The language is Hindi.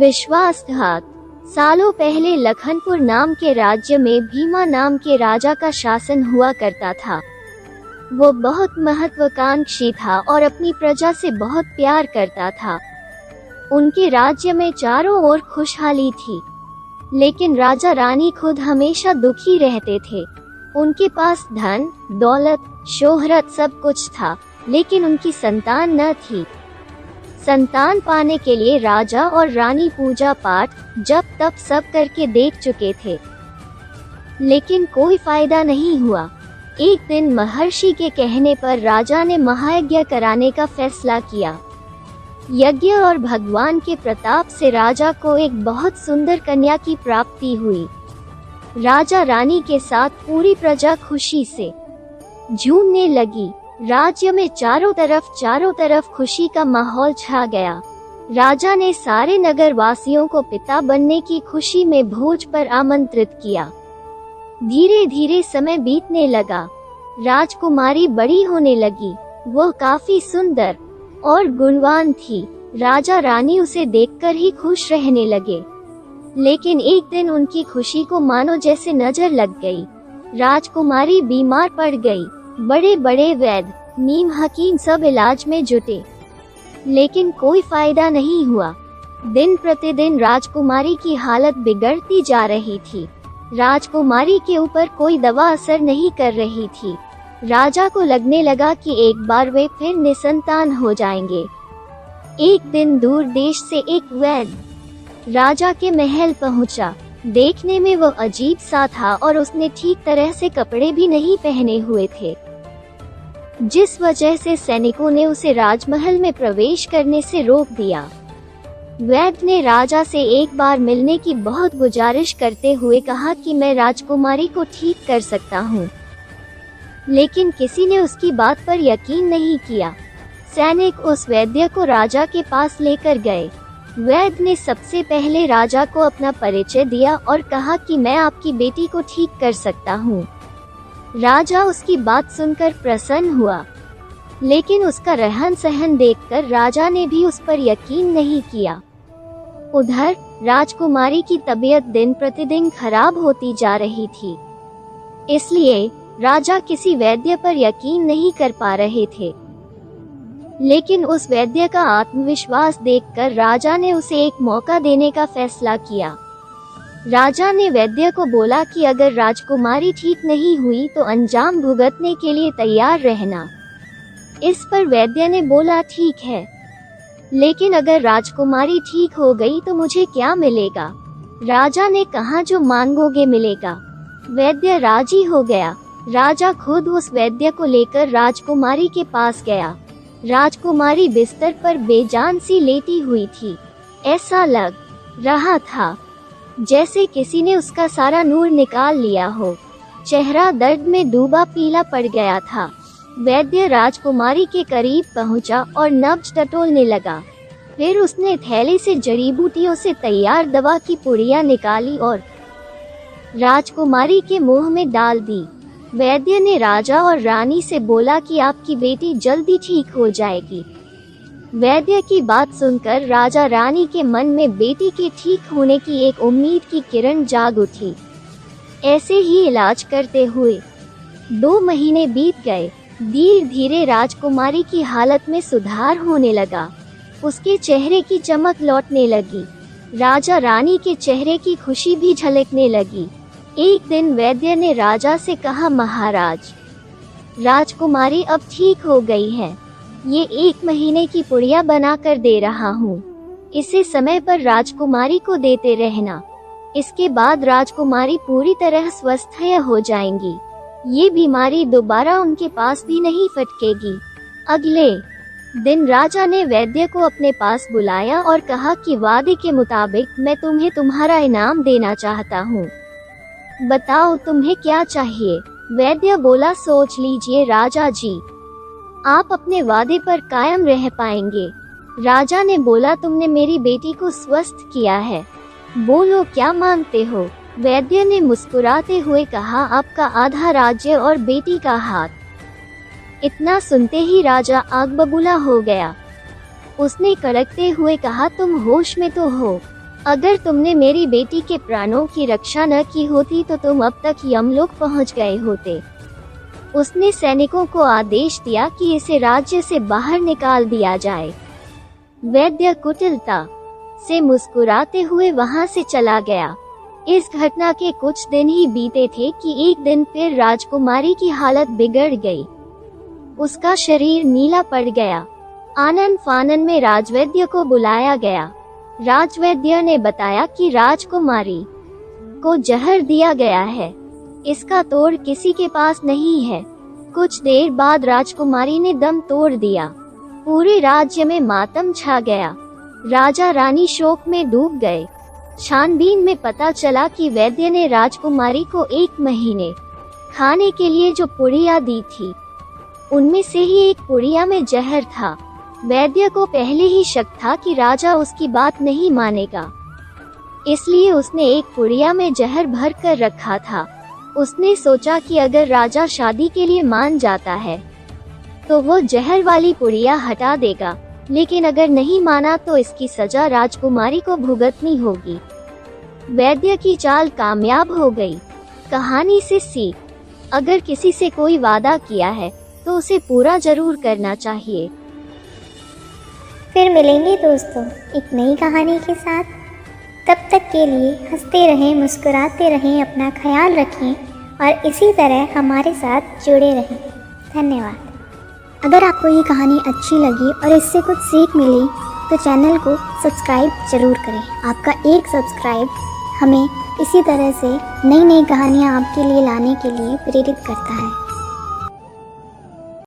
विश्वासघात। सालों पहले लखनपुर नाम के राज्य में भीमा नाम के राजा का शासन हुआ करता था। वो बहुत महत्वाकांक्षी था और अपनी प्रजा से बहुत प्यार करता था। उनके राज्य में चारों ओर खुशहाली थी, लेकिन राजा रानी खुद हमेशा दुखी रहते थे। उनके पास धन, दौलत, शोहरत सब कुछ था, लेकिन उनकी संतान न थी। संतान पाने के लिए राजा और रानी पूजा पाठ जप तप सब करके देख चुके थे, लेकिन कोई फायदा नहीं हुआ। एक दिन महर्षि के कहने पर राजा ने महायज्ञ कराने का फैसला किया। यज्ञ और भगवान के प्रताप से राजा को एक बहुत सुंदर कन्या की प्राप्ति हुई। राजा रानी के साथ पूरी प्रजा खुशी से झूमने लगी। राज्य में चारों तरफ खुशी का माहौल छा गया। राजा ने सारे नगर वासियों को पिता बनने की खुशी में भोज पर आमंत्रित किया। धीरे धीरे समय बीतने लगा। राजकुमारी बड़ी होने लगी। वो काफी सुंदर और गुणवान थी। राजा रानी उसे देखकर ही खुश रहने लगे, लेकिन एक दिन उनकी खुशी को मानो जैसे नजर लग गई। राजकुमारी बीमार पड़ गई। बड़े बड़े वैद्य, नीम हकीम सब इलाज में जुटे, लेकिन कोई फायदा नहीं हुआ। दिन प्रतिदिन राजकुमारी की हालत बिगड़ती जा रही थी। राजकुमारी के ऊपर कोई दवा असर नहीं कर रही थी। राजा को लगने लगा कि एक बार वे फिर निसंतान हो जाएंगे। एक दिन दूर देश से एक वैद्य राजा के महल पहुंचा। देखने में वो अजीब सा था और उसने ठीक तरह से कपड़े भी नहीं पहने हुए थे, जिस वजह से सैनिकों ने उसे राजमहल में प्रवेश करने से रोक दिया। वैद्य ने राजा से एक बार मिलने की बहुत गुजारिश करते हुए कहा कि मैं राजकुमारी को ठीक कर सकता हूँ, लेकिन किसी ने उसकी बात पर यकीन नहीं किया। सैनिक उस वैद्य को राजा के पास लेकर गए। वैद्य ने सबसे पहले राजा को अपना परिचय दिया और कहा कि मैं आपकी बेटी को ठीक कर सकता हूँ। राजा उसकी बात सुनकर प्रसन्न हुआ, लेकिन उसका रहन सहन देखकर राजा ने भी उस पर यकीन नहीं किया। उधर राजकुमारी की तबीयत दिन प्रतिदिन खराब होती जा रही थी, इसलिए राजा किसी वैद्य पर यकीन नहीं कर पा रहे थे। लेकिन उस वैद्य का आत्मविश्वास देखकर राजा ने उसे एक मौका देने का फैसला किया। राजा ने वैद्य को बोला कि अगर राजकुमारी ठीक नहीं हुई तो अंजाम भुगतने के लिए तैयार रहना। इस पर वैद्य ने बोला ठीक है, लेकिन अगर राजकुमारी ठीक हो गई तो मुझे क्या मिलेगा? राजा ने कहा जो मांगोगे मिलेगा। वैद्य राजी हो गया। राजा खुद उस वैद्य को लेकर राजकुमारी के पास गया। राजकुमारी बिस्तर पर बेजान सी लेटी हुई थी। ऐसा लग रहा था जैसे किसी ने उसका सारा नूर निकाल लिया हो। चेहरा दर्द में डूबा पीला पड़ गया था। वैद्य राजकुमारी के करीब पहुंचा और नब्ज टटोलने लगा। फिर उसने थैले से जड़ी बूटियों से तैयार दवा की पुड़िया निकाली और राजकुमारी के मुंह में डाल दी। वैद्य ने राजा और रानी से बोला कि आपकी बेटी जल्दी ठीक हो जाएगी। वैद्य की बात सुनकर राजा रानी के मन में बेटी के ठीक होने की एक उम्मीद की किरण जाग उठी। ऐसे ही इलाज करते हुए 2 महीने बीत गए। धीरे धीरे राजकुमारी की हालत में सुधार होने लगा। उसके चेहरे की चमक लौटने लगी। राजा रानी के चेहरे की खुशी भी झलकने लगी। एक दिन वैद्य ने राजा से कहा, महाराज, राजकुमारी अब ठीक हो गई है। ये 1 महीने की पुड़िया बना कर दे रहा हूँ। इसे समय पर राजकुमारी को देते रहना। इसके बाद राजकुमारी पूरी तरह स्वस्थ हो जाएंगी। ये बीमारी दोबारा उनके पास भी नहीं फटकेगी। अगले दिन राजा ने वैद्य को अपने पास बुलाया और कहा कि वादे के मुताबिक मैं तुम्हें तुम्हारा इनाम देना चाहता हूँ। बताओ तुम्हें क्या चाहिए? वैद्य बोला, सोच लीजिए राजा जी, आप अपने वादे पर कायम रह पाएंगे। राजा ने बोला, तुमने मेरी बेटी को स्वस्थ किया है, बोलो क्या मांगते हो? वैद्य ने मुस्कुराते हुए कहा, आपका आधा राज्य और बेटी का हाथ। इतना सुनते ही राजा आग बबूला हो गया। उसने कड़कते हुए कहा, तुम होश में तो हो? अगर तुमने मेरी बेटी के प्राणों की रक्षा न की होती तो तुम अब तक यमलोक पहुंच गए होते। उसने सैनिकों को आदेश दिया कि इसे राज्य से बाहर निकाल दिया जाए। वैद्य कुटिलता से मुस्कुराते हुए वहां से चला गया। इस घटना के कुछ दिन ही बीते थे कि एक दिन फिर राजकुमारी की हालत बिगड़ गई। उसका शरीर नीला पड़ गया। आनन फानन में राजवैद्य को बुलाया गया। राजवैद्य ने बताया कि राजकुमारी को जहर दिया गया है। इसका तोड़ किसी के पास नहीं है। कुछ देर बाद राजकुमारी ने दम तोड़ दिया। पूरे राज्य में मातम छा गया। राजा रानी शोक में डूब गए। छानबीन में पता चला कि वैद्य ने राजकुमारी को 1 महीने खाने के लिए जो पुड़िया दी थी, उनमें से ही एक पुड़िया में जहर था। वैद्य को पहले ही शक था कि राजा उसकी बात नहीं मानेगा, इसलिए उसने एक पुड़िया में जहर भर कर रखा था। उसने सोचा कि अगर राजा शादी के लिए मान जाता है तो वो जहर वाली पुड़िया हटा देगा, लेकिन अगर नहीं माना तो इसकी सजा राजकुमारी को भुगतनी होगी। वैद्य की चाल कामयाब हो गई। कहानी से सीख, अगर किसी से कोई वादा किया है तो उसे पूरा जरूर करना चाहिए। फिर मिलेंगे दोस्तों एक नई कहानी के साथ। तब तक के लिए हंसते रहें, मुस्कुराते रहें, अपना ख्याल रखें और इसी तरह हमारे साथ जुड़े रहें। धन्यवाद। अगर आपको ये कहानी अच्छी लगी और इससे कुछ सीख मिली तो चैनल को सब्सक्राइब ज़रूर करें। आपका एक सब्सक्राइब हमें इसी तरह से नई नई कहानियाँ आपके लिए लाने के लिए प्रेरित करता है।